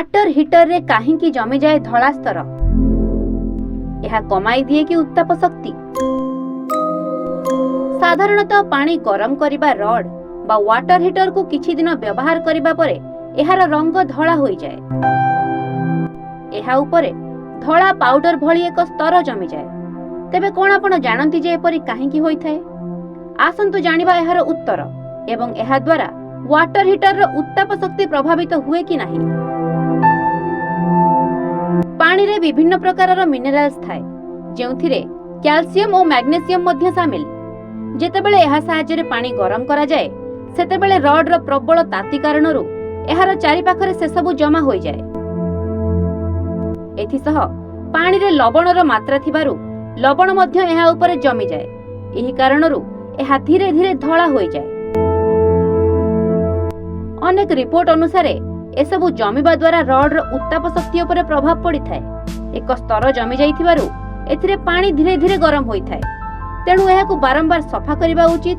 Water heater रे काहींकी जमी जाए धला स्तर? यह कमाई दिए कि उत्ताप शक्ति? साधारणतः पानी गरम करिबा रड बा वाटर हीटर को किछि दिन व्यवहार करिबा परे एहार रंग धला होई जाए। एहा उपरे धला पाउडर भली एक स्तर जमी जाए। तेबे कोन आपण जानंती जे एपरि काहींकी होई थाए? आसंतु जानिबा एहार उत्तर एवं एहा द्वारा वाटर हीटर रो उत्ताप शक्ति प्रभावित हुए कि नाही। पानी रे विभिन्न प्रकारर मिनरल्स थाए जेउथिरे कैल्शियम और मैग्नेशियम मध्य शामिल। जेतेबेले एहा सहायरे पानी गरम करा जाए सेतेबेले रड रो प्रबल ताती कारणरू एहार चारि पाखरे से सब जमा होई जाए। एथिसह पानी रे लवणर मात्रा थिबारु लवण मध्य एहा उपरे जमी जाए। एही कारणरू एहा धीरे धीरे धला होई जाए। अनेक रिपोर्ट अनुसार एसबु जमीबा द्वारा रड रो उत्ताप शक्ति उपरे प्रभाव पड़ी थाए। एक स्तर जमी जाइथिबारु एथिरे पानी धीरे धीरे गरम होई थाए। तेणु एहाकु बारंबार सफा करिबा उचित।